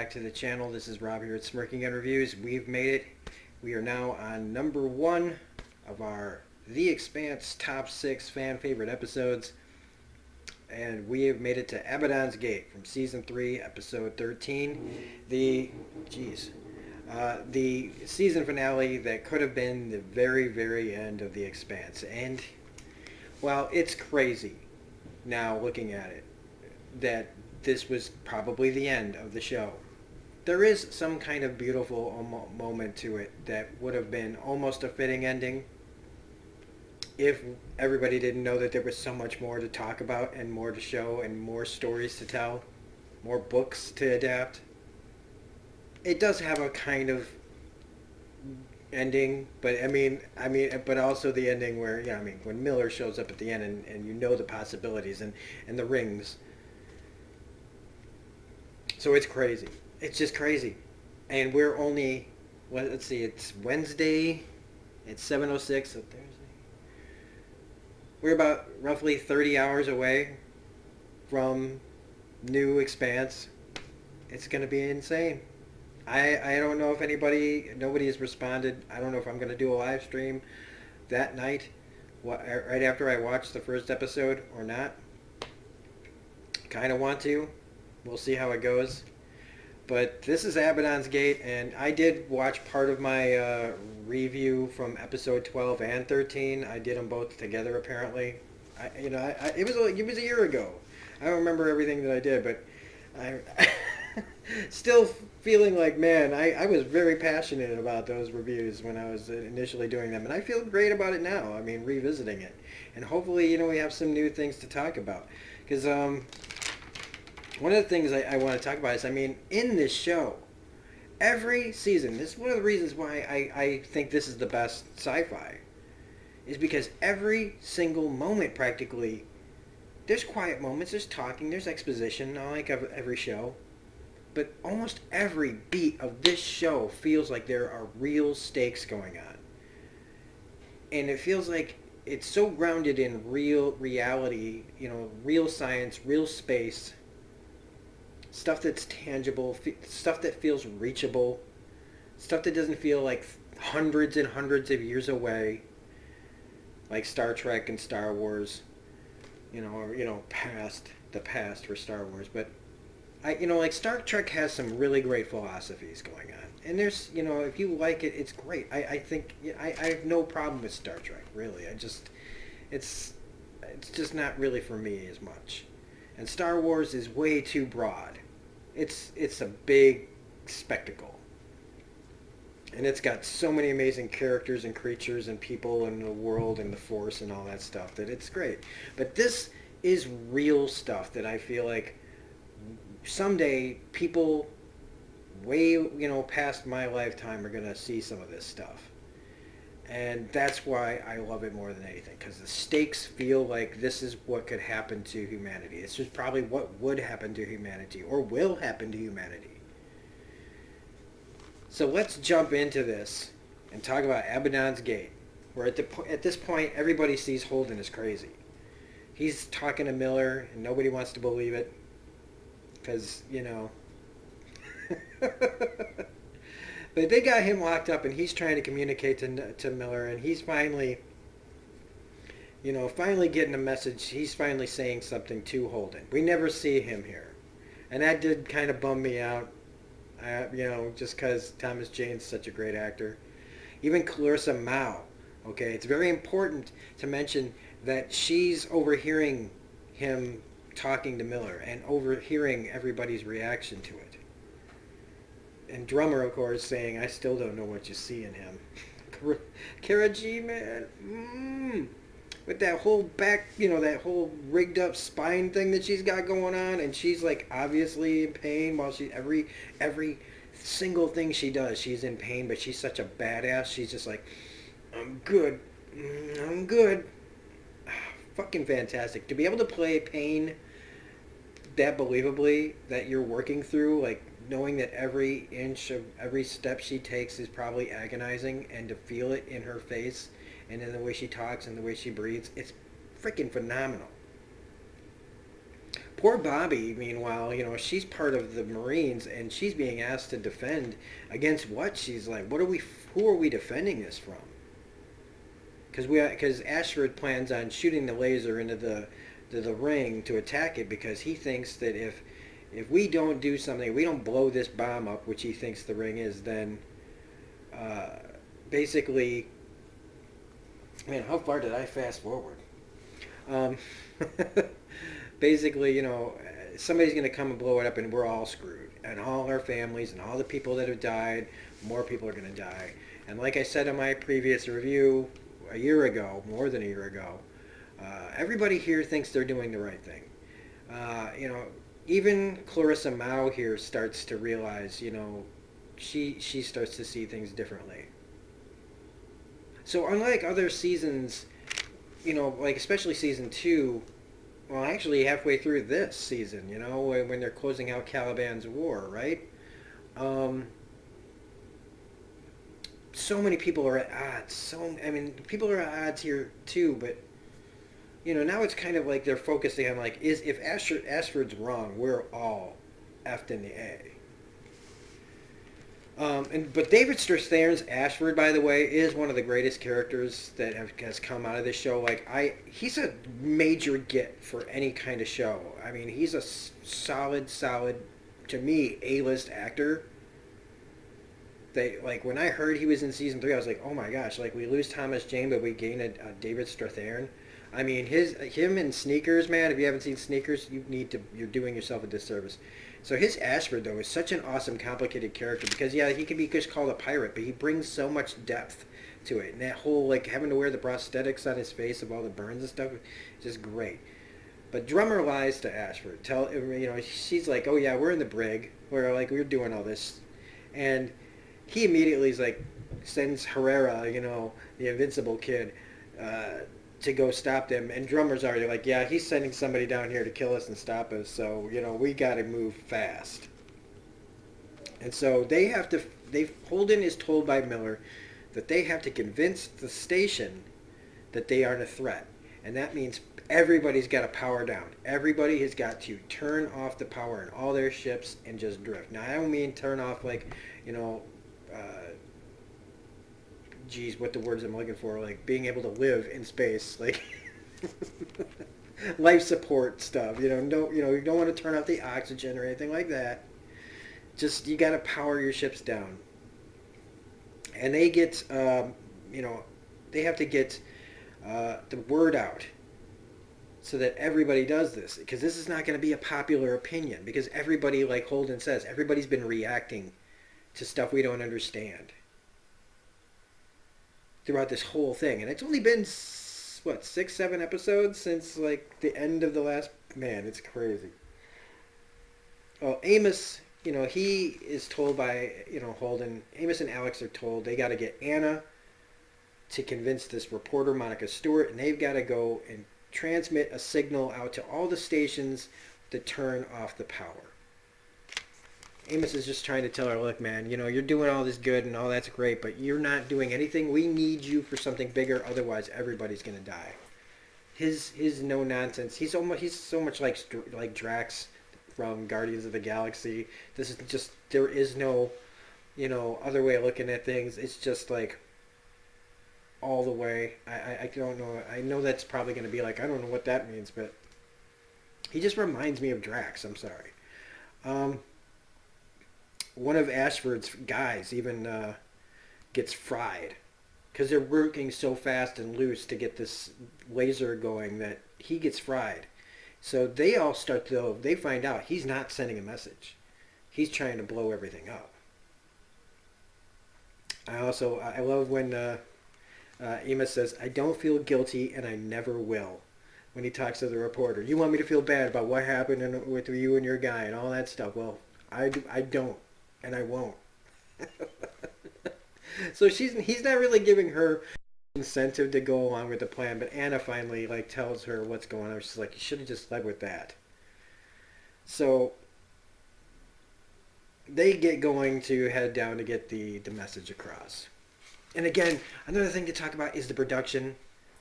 back to the channel. This is Rob here at Smirking Gun Reviews. We've made it. We are now on number 1 of our The Expanse top 6 fan favorite episodes. And we have made it to Abaddon's Gate from season 3, episode 13. The season finale that could have been the very, very end of The Expanse. And, well, it's crazy now looking at it that this was probably the end of the show. There is some kind of beautiful moment to it that would have been almost a fitting ending if everybody didn't know that there was so much more to talk about and more to show and more stories to tell, more books to adapt. It does have a kind of ending, but but also the ending where, when Miller shows up at the end and you know the possibilities and the rings. So it's crazy. It's just crazy. And we're only, let's see, it's Wednesday. It's 7:06, so Thursday. We're about roughly 30 hours away from new Expanse. It's going to be insane. I don't know if nobody has responded. I don't know if I'm going to do a live stream that night, right after I watch the first episode or not. Kind of want to. We'll see how it goes. But this is Abaddon's Gate, and I did watch part of my review from episode 12 and 13. I did them both together, apparently. It was a year ago. I don't remember everything that I did, but I still feeling like, man, I was very passionate about those reviews when I was initially doing them, and I feel great about it now. Revisiting it, and hopefully, we have some new things to talk about, because one of the things I want to talk about is, in this show, every season, this is one of the reasons why I think this is the best sci-fi, is because every single moment, practically, there's quiet moments, there's talking, there's exposition, like every show, but almost every beat of this show feels like there are real stakes going on. And it feels like it's so grounded in real reality, real science, real space, stuff that's tangible, stuff that feels reachable, stuff that doesn't feel like hundreds and hundreds of years away, like Star Trek and Star Wars, or the past for Star Wars. But like Star Trek has some really great philosophies going on, and there's, if you like it, it's great. I think I have no problem with Star Trek, really. It's just not really for me as much. And Star Wars is way too broad. It's a big spectacle. And it's got so many amazing characters and creatures and people and the world and the Force and all that stuff that it's great. But this is real stuff that I feel like someday people way, past my lifetime are going to see some of this stuff. And that's why I love it more than anything, because the stakes feel like this is what could happen to humanity. It's just probably what would happen to humanity or will happen to humanity. So let's jump into this and talk about Abaddon's Gate, where at this point everybody sees Holden as crazy. He's talking to Miller and nobody wants to believe it because, But they got him locked up, and he's trying to communicate to Miller, and he's finally getting a message. He's finally saying something to Holden. We never see him here, and that did kind of bum me out, just because Thomas Jane's such a great actor. Even Clarissa Mao, okay, it's very important to mention that she's overhearing him talking to Miller and overhearing everybody's reaction to it. And Drummer, of course, saying, "I still don't know what you see in him." Kara G, man. With that whole back, that whole rigged up spine thing that she's got going on, and she's like obviously in pain while every single thing she does, she's in pain, but she's such a badass. She's just like, I'm good. I'm good. Fucking fantastic. To be able to play pain that believably, that you're working through, like, knowing that every inch of every step she takes is probably agonizing, and to feel it in her face and in the way she talks and the way she breathes, it's freaking phenomenal. Poor Bobby, meanwhile, she's part of the Marines and she's being asked to defend against what? She's like, who are we defending this from? Because Ashford plans on shooting the laser into the ring to attack it because he thinks that if we don't do something, we don't blow this bomb up, which he thinks the ring is, then basically, man, how far did I fast forward? Um, basically, somebody's going to come and blow it up and we're all screwed. And all our families and all the people that have died, more people are going to die. And like I said in my previous review a year ago, more than a year ago, everybody here thinks they're doing the right thing. Even Clarissa Mao here starts to realize, she starts to see things differently. So unlike other seasons, like especially season 2, well, actually halfway through this season, when they're closing out Caliban's war, right? So many people are at odds. People are at odds here too, but now it's kind of like they're focusing on like, if Ashford's wrong, we're all effed in the A. But David Strathairn's Ashford, by the way, is one of the greatest characters that has come out of this show. He's a major get for any kind of show. He's a solid, to me, A-list actor. When I heard he was in season 3, I was like, oh my gosh, we lose Thomas Jane, but we gain a David Strathairn. Him in Sneakers, man. If you haven't seen Sneakers, you're doing yourself a disservice. So his Ashford, though, is such an awesome, complicated character because, yeah, he can be just called a pirate, but he brings so much depth to it. And that whole, having to wear the prosthetics on his face of all the burns and stuff is just great. But Drummer lies to Ashford. She's like, oh, yeah, we're in the brig. We're doing all this. And he immediately sends Herrera, the invincible kid, to go stop them, and Drummer's already like, yeah, he's sending somebody down here to kill us and stop us, so, we gotta move fast. And so Holden is told by Miller that they have to convince the station that they aren't a threat. And that means everybody's got to power down. Everybody has got to turn off the power in all their ships and just drift. Now, I don't mean turn off what the words I'm looking for, being able to live in space, life support stuff. You don't want to turn off the oxygen or anything like that. Just, you got to power your ships down. And they get, they have to get the word out so that everybody does this, because this is not going to be a popular opinion, because everybody, like Holden says, everybody's been reacting to stuff we don't understand throughout this whole thing. And it's only been, 6-7 episodes since, the end of the last... Man, it's crazy. Oh, Amos, he is told by, Holden... Amos and Alex are told they got to get Anna to convince this reporter, Monica Stewart, and they've got to go and transmit a signal out to all the stations to turn off the power. Amos is just trying to tell her, look, man, you're doing all this good and all that's great, but you're not doing anything. We need you for something bigger, otherwise everybody's going to die. His no nonsense. He's so much like Drax from Guardians of the Galaxy. This is just, there is no, other way of looking at things. It's just all the way. I don't know. I know that's probably going to be I don't know what that means, but he just reminds me of Drax. I'm sorry. One of Ashford's guys even gets fried because they're working so fast and loose to get this laser going that he gets fried. So they all they find out he's not sending a message. He's trying to blow everything up. I love when Amos says, I don't feel guilty and I never will. When he talks to the reporter, you want me to feel bad about what happened with you and your guy and all that stuff. Well, I don't. And I won't. So he's not really giving her incentive to go along with the plan, but Anna finally tells her what's going on. She's like, you should have just led with that. So they get going to head down to get the message across. And again, another thing to talk about is the production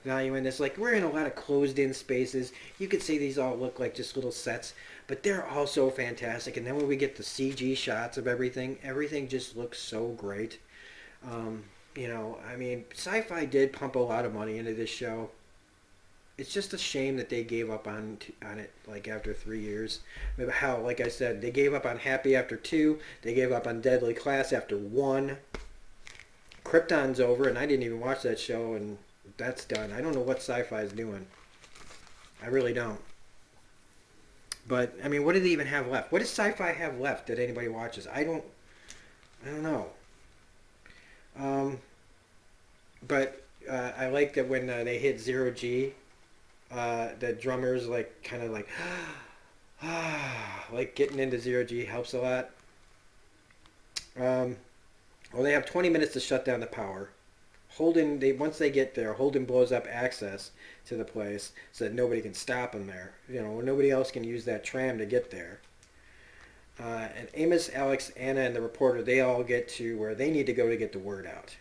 value in this. Like, we're in a lot of closed-in spaces. You could say these all look like just little sets, but they're all so fantastic. And then when we get the CG shots of everything, everything just looks so great. I mean, sci-fi did pump a lot of money into this show. It's just a shame that they gave up on it like after 3 years. Maybe how, like I said, they gave up on Happy after 2. They gave up on Deadly Class after 1. Krypton's over, and I didn't even watch that show, and that's done. I don't know what Sci-Fi is doing. I really don't. But I mean, what do they even have left? What does Sci-Fi have left that anybody watches? I don't know. But I like that when they hit 0G, the drummers like kind of like like getting into 0G helps a lot. Well, they have 20 minutes to shut down the power. Holden, once they get there, Holden blows up access to the place so that nobody can stop them there. Nobody else can use that tram to get there. And Amos, Alex, Anna, and the reporter, they all get to where they need to go to get the word out.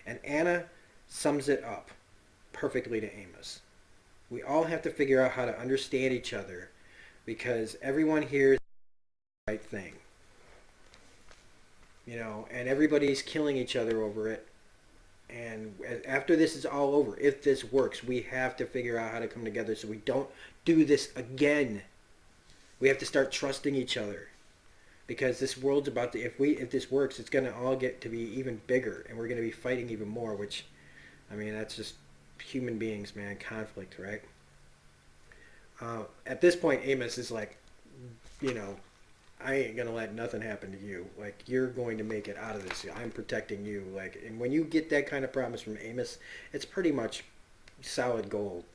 And Anna sums it up perfectly to Amos. We all have to figure out how to understand each other because everyone here is the right thing. And everybody's killing each other over it. And after this is all over, if this works, we have to figure out how to come together so we don't do this again. We have to start trusting each other. Because this world's about to, if this works, it's going to all get to be even bigger. And we're going to be fighting even more, which, I mean, that's just human beings, man. Conflict, right? At this point, Amos is like, I ain't gonna let nothing happen to you. Like, you're going to make it out of this. I'm protecting you. Like, and when you get that kind of promise from Amos, it's pretty much solid gold.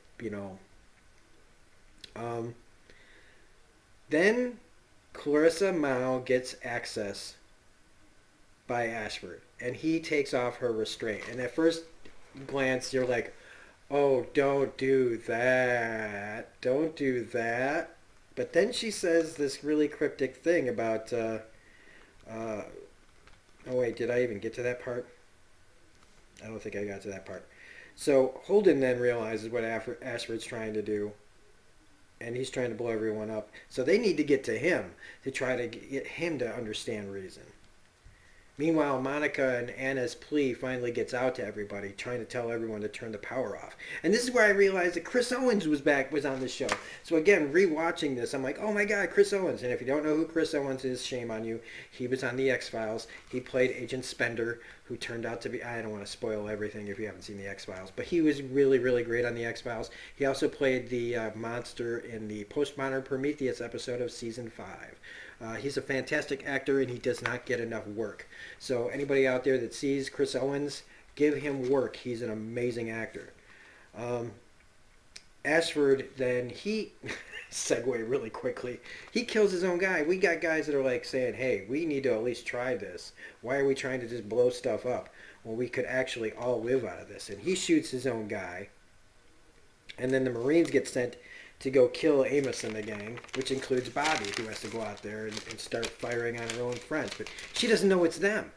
Then Clarissa Mao gets access by Ashford, and he takes off her restraint. And at first glance, you're like, "Oh, don't do that! Don't do that!" But then she says this really cryptic thing about, oh wait, did I even get to that part? I don't think I got to that part. So Holden then realizes what Ashford's trying to do, and he's trying to blow everyone up. So they need to get to him to try to get him to understand reason. Meanwhile, Monica and Anna's plea finally gets out to everybody, trying to tell everyone to turn the power off. And this is where I realized that Chris Owens was on the show. So again, rewatching this, I'm like, oh my God, Chris Owens. And if you don't know who Chris Owens is, shame on you. He was on the X-Files. He played Agent Spender, who turned out to be, I don't want to spoil everything if you haven't seen the X-Files, but he was really, really great on the X-Files. He also played the monster in the Postmodern Prometheus episode of Season 5. He's a fantastic actor, and he does not get enough work. So anybody out there that sees Chris Owens, give him work. He's an amazing actor. Ashford, then he segue really quickly. He kills his own guy. We got guys that are like saying, hey, we need to at least try this. Why are we trying to just blow stuff up? Well, we could actually all live out of this. And he shoots his own guy. And then the Marines get sent to go kill Amos and the gang, which includes Bobby, who has to go out there and start firing on her own friends. But she doesn't know it's them.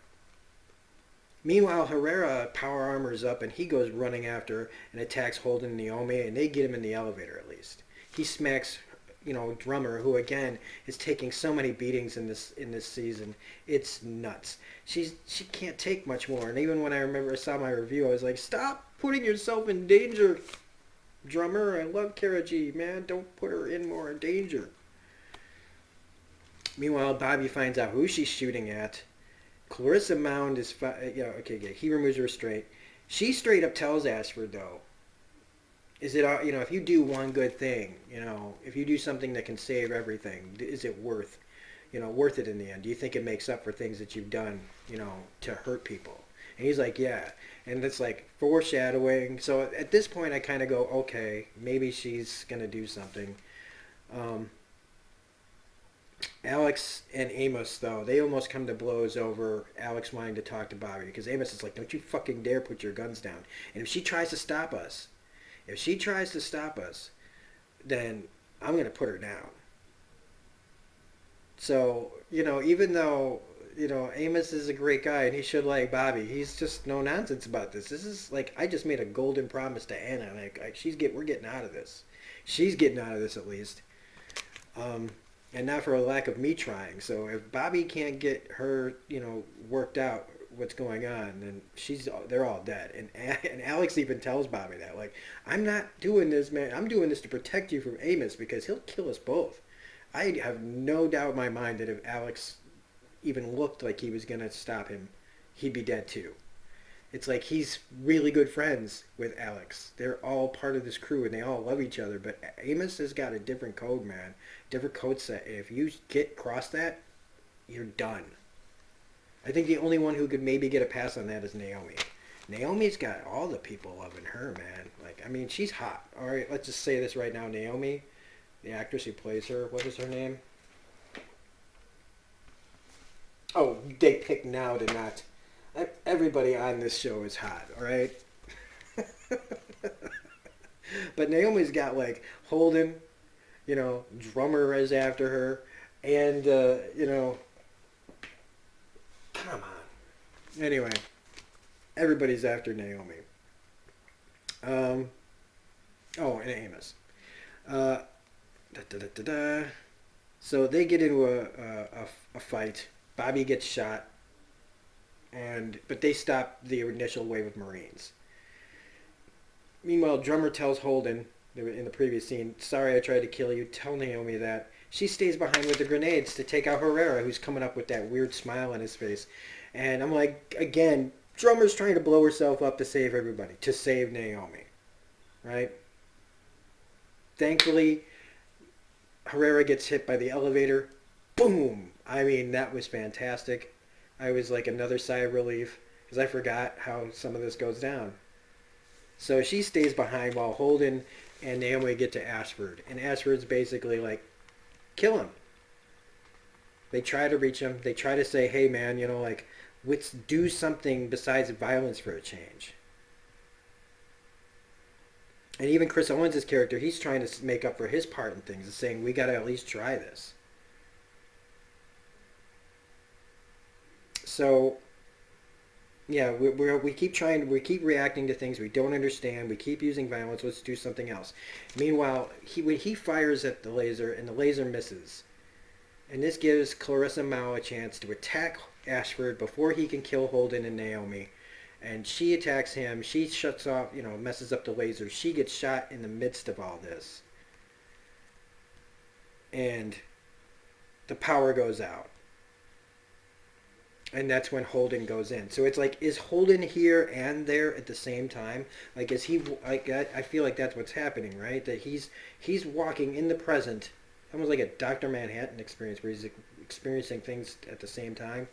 Meanwhile, Herrera power armors up, and he goes running after her and attacks Holden and Naomi, and they get him in the elevator at least. He smacks, Drummer, who again is taking so many beatings in this season. It's nuts. She can't take much more. And even when I saw my review, I was like, stop putting yourself in danger, Drummer. I love Kara G, man. Don't put her in more danger. Meanwhile, Bobby finds out who she's shooting at. Clarissa Mound is, he removes her restraint. She straight up tells Ashford, though, is it, if you do one good thing, if you do something that can save everything, is it worth it in the end? Do you think it makes up for things that you've done, to hurt people? And he's like, yeah. And it's like foreshadowing. So at this point, I kind of go, okay, maybe she's going to do something. Alex and Amos, though, they almost come to blows over Alex wanting to talk to Bobby. Because Amos is like, don't you fucking dare put your guns down. And if she tries to stop us, then I'm going to put her down. So, even though Amos is a great guy and he should like Bobby. He's just no nonsense about this. This is like I just made a golden promise to Anna. Like we're getting out of this. She's getting out of this at least. Um, and not for a lack of me trying. So if Bobby can't get her, worked out what's going on, then they're all dead. And Alex even tells Bobby that, like, I'm not doing this, man. I'm doing this to protect you from Amos because he'll kill us both. I have no doubt in my mind that if Alex even looked like he was gonna stop him, he'd be dead too. It's like he's really good friends with Alex. They're all part of this crew and they all love each other. But Amos has got a different code, man. Different code set. If you get cross that, you're done. I think the only one who could maybe get a pass on that is Naomi. Naomi's got all the people loving her, man. Like, I mean, she's hot. All right, let's just say this right now. Naomi, the actress who plays her, what is her name? Oh, they pick now to not. Everybody on this show is hot, all right? But Naomi's got like Holden, Drummer is after her, and come on. Anyway, everybody's after Naomi. Oh, and Amos. Da, da, da, da, da. So they get into a fight. Bobby gets shot. But they stop the initial wave of Marines. Meanwhile, Drummer tells Holden in the previous scene, "Sorry, I tried to kill you. Tell Naomi that." She stays behind with the grenades to take out Herrera, who's coming up with that weird smile on his face. And I'm like, again, Drummer's trying to blow herself up to save everybody, to save Naomi, right? Thankfully, Herrera gets hit by the elevator. Boom! I mean, that was fantastic. I was like another sigh of relief because I forgot how some of this goes down. So she stays behind while Holden and Naomi get to Ashford. And Ashford's basically like, kill him. They try to reach him. They try to say, hey man, like, let's do something besides violence for a change. And even Chris Owens' character, he's trying to make up for his part in things and saying, we got to at least try this. So, yeah, we keep trying, we keep reacting to things we don't understand. We keep using violence. Let's do something else. Meanwhile, when he fires at the laser and the laser misses, and this gives Clarissa Mao a chance to attack Ashford before he can kill Holden and Naomi. And she attacks him. She shuts off, messes up the laser. She gets shot in the midst of all this. And the power goes out. And that's when Holden goes in. So it's like, is Holden here and there at the same time? Like, is he, like, I feel like that's what's happening, right? That he's walking in the present, almost like a Dr. Manhattan experience where he's experiencing things at the same time.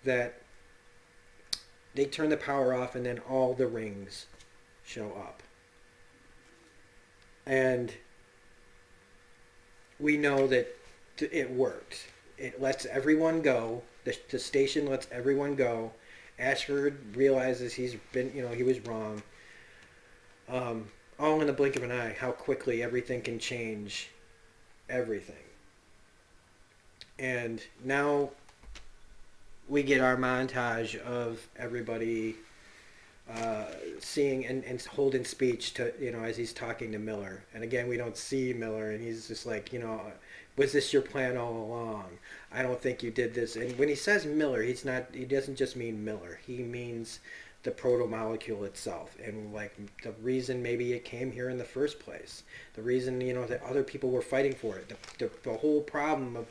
That they turn the power off and then all the rings show up. And we know that it worked. It lets everyone go. The station lets everyone go. Ashford realizes he was wrong. All in the blink of an eye, how quickly everything can change everything. And now we get our montage of everybody seeing and holding speech to, as he's talking to Miller. And again, we don't see Miller, and he's just like, was this your plan all along? I don't think you did this. And when he says Miller, he doesn't just mean Miller. He means the proto-molecule itself. And like the reason maybe it came here in the first place. The reason, that other people were fighting for it. The whole problem of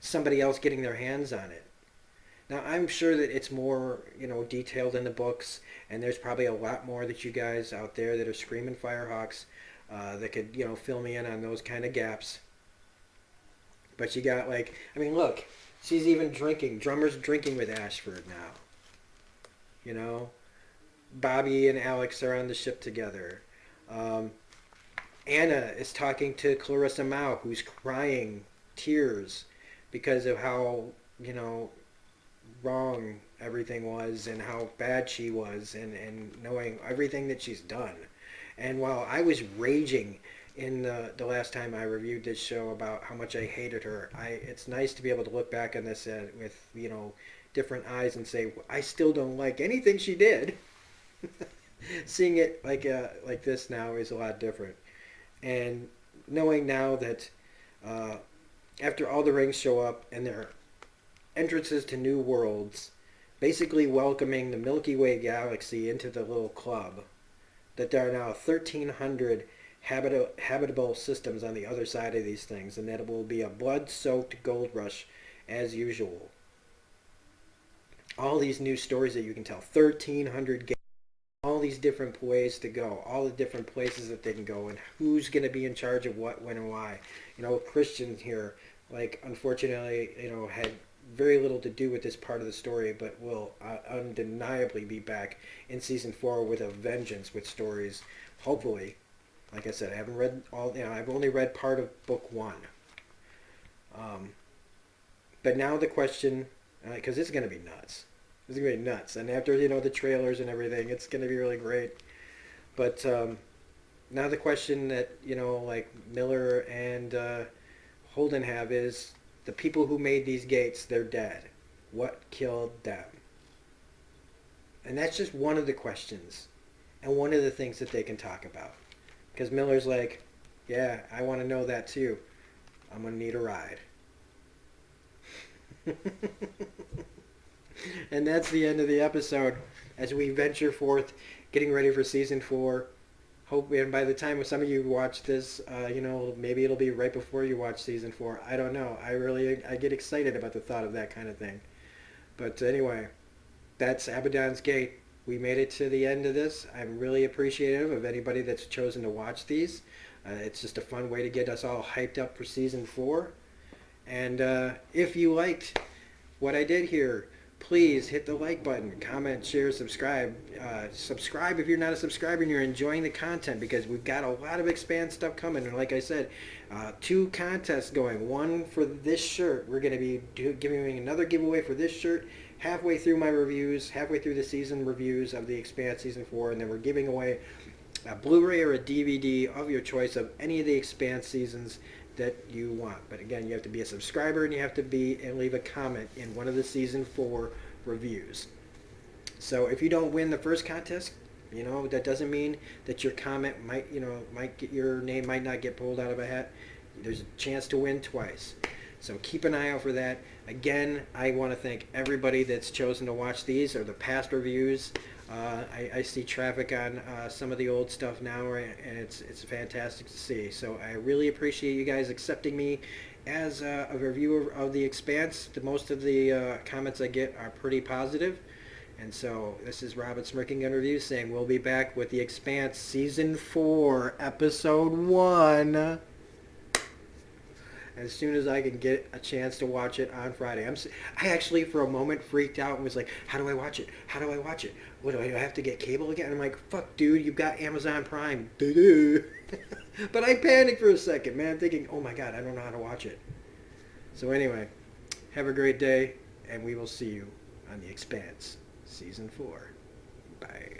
somebody else getting their hands on it. Now, I'm sure that it's more, detailed in the books, and there's probably a lot more that you guys out there that are screaming Firehawks that could, fill me in on those kind of gaps. But you got, look, she's even drinking. Drummer's drinking with Ashford now. Bobby and Alex are on the ship together. Anna is talking to Clarissa Mao, who's crying tears because of how, wrong everything was and how bad she was and knowing everything that she's done. And while I was raging in the last time I reviewed this show about how much I hated her. It's nice to be able to look back on this with different eyes and say I still don't like anything she did. Seeing it like this now is a lot different, and knowing now that uh, after all the rings show up and their entrances to new worlds, basically welcoming the Milky Way galaxy into the little club, that there are now 1,300 habitable systems on the other side of these things, and that it will be a blood-soaked gold rush as usual. All these new stories that you can tell, 1,300 all these different ways to go, all the different places that they can go, and who's going to be in charge of what, when, and why. Christian here, unfortunately, had very little to do with this part of the story, but will undeniably be back in season 4 with a vengeance with stories. Hopefully, like I said, I haven't read all. I've only read part of book 1. But now the question, because it's going to be nuts. It's going to be nuts. And after, the trailers and everything, it's going to be really great. But now the question that, Miller and Holden have is, the people who made these gates, they're dead. What killed them? And that's just one of the questions. And one of the things that they can talk about. Because Miller's like, yeah, I want to know that too. I'm going to need a ride. And that's the end of the episode as we venture forth, getting ready for season 4. Hope, and by the time some of you watch this, maybe it'll be right before you watch season 4. I don't know. I get excited about the thought of that kind of thing. But anyway, that's Abaddon's Gate. We made it to the end of this. I'm really appreciative of anybody that's chosen to watch these. It's just a fun way to get us all hyped up for season 4. And if you liked what I did here, please hit the like button, comment, share, subscribe. Subscribe if you're not a subscriber and you're enjoying the content, because we've got a lot of Expanse stuff coming. And like I said, 2 contests going. One for this shirt. We're going to be giving another giveaway for this shirt halfway through my reviews, halfway through the season reviews of the Expanse Season 4. And then we're giving away a Blu-ray or a DVD of your choice of any of the Expanse seasons that you want. But again, you have to be a subscriber and you have to leave a comment in one of the season 4 reviews. So if you don't win the first contest, that doesn't mean that your comment might get, your name might not get pulled out of a hat. There's a chance to win twice. So keep an eye out for that. Again, I want to thank everybody that's chosen to watch these or the past reviews. I see traffic on some of the old stuff now, and it's fantastic to see. So I really appreciate you guys accepting me as a reviewer of The Expanse. Most of the comments I get are pretty positive. And so this is Rob at Smirking Gun Reviews saying we'll be back with The Expanse Season 4, Episode 1. As soon as I can get a chance to watch it on Friday. I actually for a moment freaked out and was like, how do I watch it? How do I watch it? What do I have to get cable again? And I'm like, fuck dude, you've got Amazon Prime. But I panicked for a second, man, thinking, oh my god, I don't know how to watch it. So anyway, have a great day, and we will see you on The Expanse Season 4. Bye.